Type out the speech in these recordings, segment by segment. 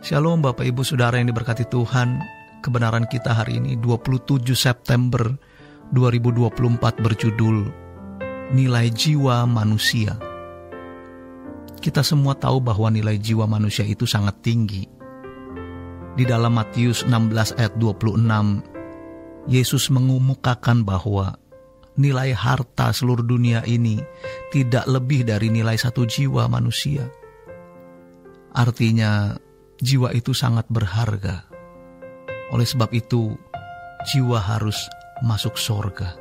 Shalom Bapak Ibu Saudara yang diberkati Tuhan. Kebenaran kita hari ini 27 September 2024 berjudul Nilai Jiwa Manusia. Kita semua tahu bahwa nilai jiwa manusia itu sangat tinggi. Di dalam Matius 16 ayat 26, Yesus mengemukakan bahwa nilai harta seluruh dunia ini tidak lebih dari nilai satu jiwa manusia. Artinya, jiwa itu sangat berharga. Oleh sebab itu, jiwa harus masuk surga.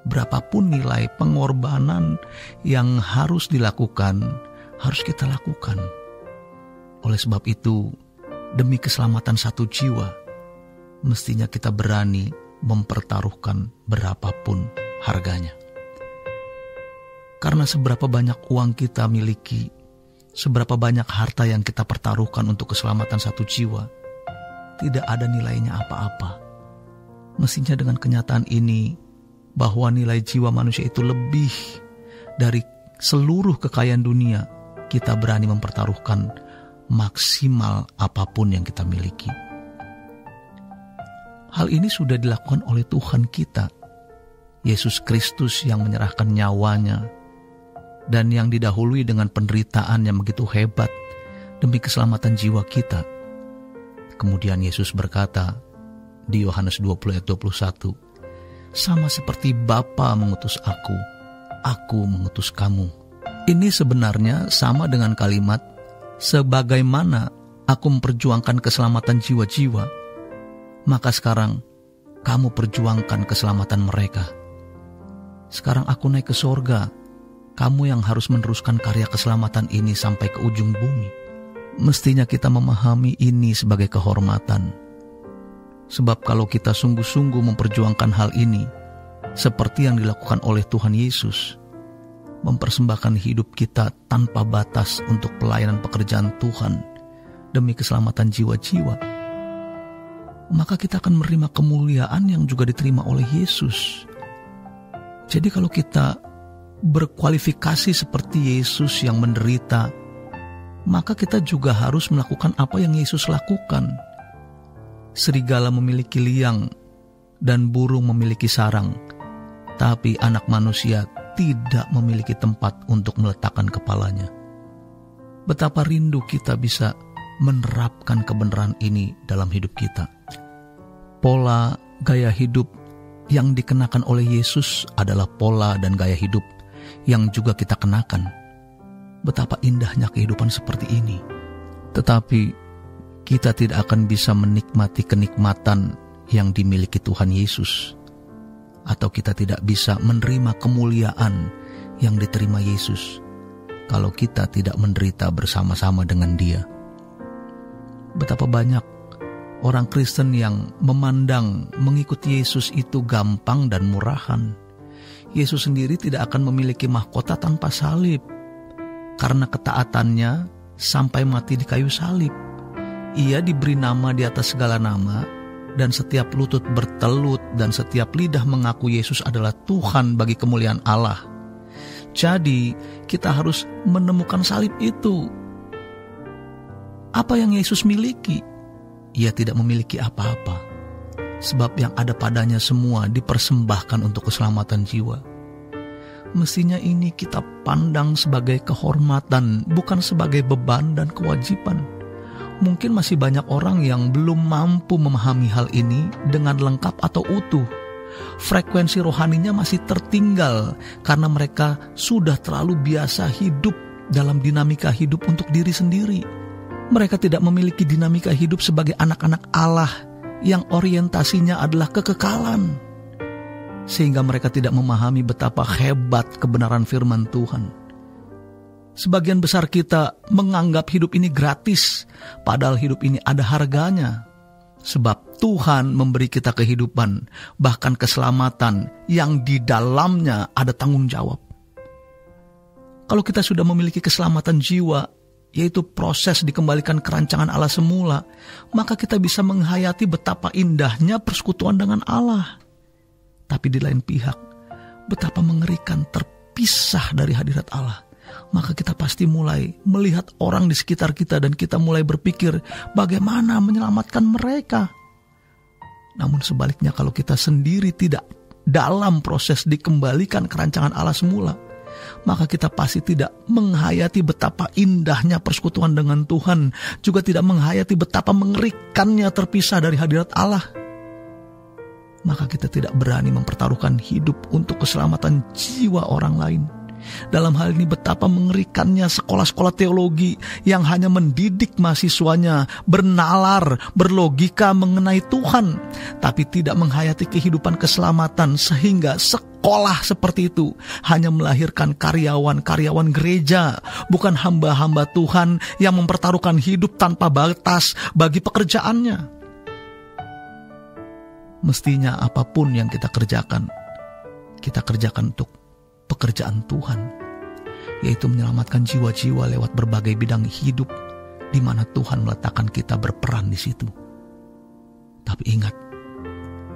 Berapapun nilai pengorbanan yang harus dilakukan, harus kita lakukan. Oleh sebab itu, demi keselamatan satu jiwa, mestinya kita berani mempertaruhkan berapapun harganya. Karena seberapa banyak uang kita miliki, seberapa banyak harta yang kita pertaruhkan untuk keselamatan satu jiwa, tidak ada nilainya apa-apa. Mestinya dengan kenyataan ini, bahwa nilai jiwa manusia itu lebih dari seluruh kekayaan dunia, kita berani mempertaruhkan maksimal apapun yang kita miliki. Hal ini sudah dilakukan oleh Tuhan kita, Yesus Kristus yang menyerahkan nyawanya, dan yang didahului dengan penderitaan yang begitu hebat demi keselamatan jiwa kita. Kemudian Yesus berkata di Yohanes 20 ayat 21, "Sama seperti Bapa mengutus aku mengutus kamu." Ini sebenarnya sama dengan kalimat, "Sebagaimana aku memperjuangkan keselamatan jiwa-jiwa, maka sekarang kamu perjuangkan keselamatan mereka. Sekarang aku naik ke sorga, kamu yang harus meneruskan karya keselamatan ini sampai ke ujung bumi." Mestinya kita memahami ini sebagai kehormatan. Sebab kalau kita sungguh-sungguh memperjuangkan hal ini, seperti yang dilakukan oleh Tuhan Yesus, mempersembahkan hidup kita tanpa batas untuk pelayanan pekerjaan Tuhan demi keselamatan jiwa-jiwa, maka kita akan menerima kemuliaan yang juga diterima oleh Yesus. Jadi kalau kita berkualifikasi seperti Yesus yang menderita, maka kita juga harus melakukan apa yang Yesus lakukan. Serigala memiliki liang dan burung memiliki sarang, tapi anak manusia tidak memiliki tempat untuk meletakkan kepalanya. Betapa rindu kita bisa menerapkan kebenaran ini dalam hidup kita. Pola gaya hidup yang dikenakan oleh Yesus adalah pola dan gaya hidup yang juga kita kenakan. Betapa indahnya kehidupan seperti ini. Tetapi kita tidak akan bisa menikmati kenikmatan yang dimiliki Tuhan Yesus, atau kita tidak bisa menerima kemuliaan yang diterima Yesus kalau kita tidak menderita bersama-sama dengan Dia. Betapa banyak orang Kristen yang memandang mengikuti Yesus itu gampang dan murahan. Yesus sendiri tidak akan memiliki mahkota tanpa salib, karena ketaatannya sampai mati di kayu salib. Ia diberi nama di atas segala nama, dan setiap lutut bertelut dan setiap lidah mengaku Yesus adalah Tuhan bagi kemuliaan Allah. Jadi kita harus menemukan salib itu. Apa yang Yesus miliki? Ia tidak memiliki apa-apa, sebab yang ada padanya semua dipersembahkan untuk keselamatan jiwa. Mestinya ini kita pandang sebagai kehormatan, bukan sebagai beban dan kewajiban. Mungkin masih banyak orang yang belum mampu memahami hal ini dengan lengkap atau utuh. Frekuensi rohaninya masih tertinggal karena mereka sudah terlalu biasa hidup dalam dinamika hidup untuk diri sendiri. Mereka tidak memiliki dinamika hidup sebagai anak-anak Allah yang orientasinya adalah kekekalan, sehingga mereka tidak memahami betapa hebat kebenaran firman Tuhan. Sebagian besar kita menganggap hidup ini gratis, padahal hidup ini ada harganya. Sebab Tuhan memberi kita kehidupan, bahkan keselamatan yang di dalamnya ada tanggung jawab. Kalau kita sudah memiliki keselamatan jiwa, yaitu proses dikembalikan kerancangan Allah semula, maka kita bisa menghayati betapa indahnya persekutuan dengan Allah. Tapi di lain pihak, betapa mengerikan terpisah dari hadirat Allah. maka kita pasti mulai melihat orang di sekitar kita dan kita mulai berpikir bagaimana menyelamatkan mereka. Namun sebaliknya, kalau kita sendiri tidak dalam proses dikembalikan ke rancangan Allah semula, maka kita pasti tidak menghayati betapa indahnya persekutuan dengan Tuhan, juga tidak menghayati betapa mengerikannya terpisah dari hadirat Allah. Maka kita tidak berani mempertaruhkan hidup untuk keselamatan jiwa orang lain. Dalam hal ini betapa mengerikannya sekolah-sekolah teologi yang hanya mendidik mahasiswanya bernalar, berlogika mengenai Tuhan, tapi tidak menghayati kehidupan keselamatan, sehingga sekolah seperti itu hanya melahirkan karyawan-karyawan gereja, bukan hamba-hamba Tuhan yang mempertaruhkan hidup tanpa batas bagi pekerjaannya. Mestinya apapun yang kita kerjakan untuk pekerjaan Tuhan, yaitu menyelamatkan jiwa-jiwa lewat berbagai bidang hidup di mana Tuhan meletakkan kita berperan di situ. Tapi ingat,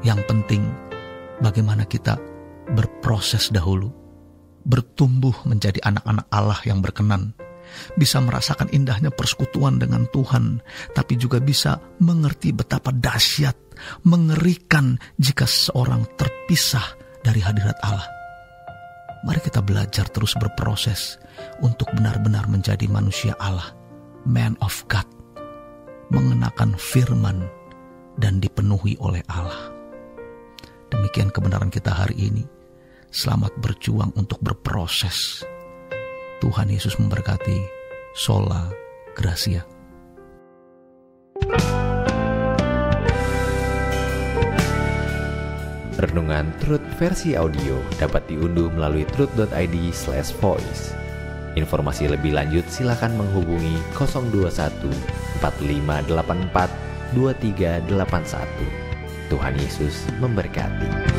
yang penting bagaimana kita berproses dahulu, bertumbuh menjadi anak-anak Allah yang berkenan, bisa merasakan indahnya persekutuan dengan Tuhan, tapi juga bisa mengerti betapa dahsyat, mengerikan jika seseorang terpisah dari hadirat Allah. Mari kita belajar terus berproses untuk benar-benar menjadi manusia Allah, man of God, mengenakan firman dan dipenuhi oleh Allah. Demikian kebenaran kita hari ini. Selamat berjuang untuk berproses. Tuhan Yesus memberkati. Sola Gracia. Renungan Truth versi audio dapat diunduh melalui truth.id/voice. Informasi lebih lanjut silakan menghubungi 021 4584 2381. Tuhan Yesus memberkati.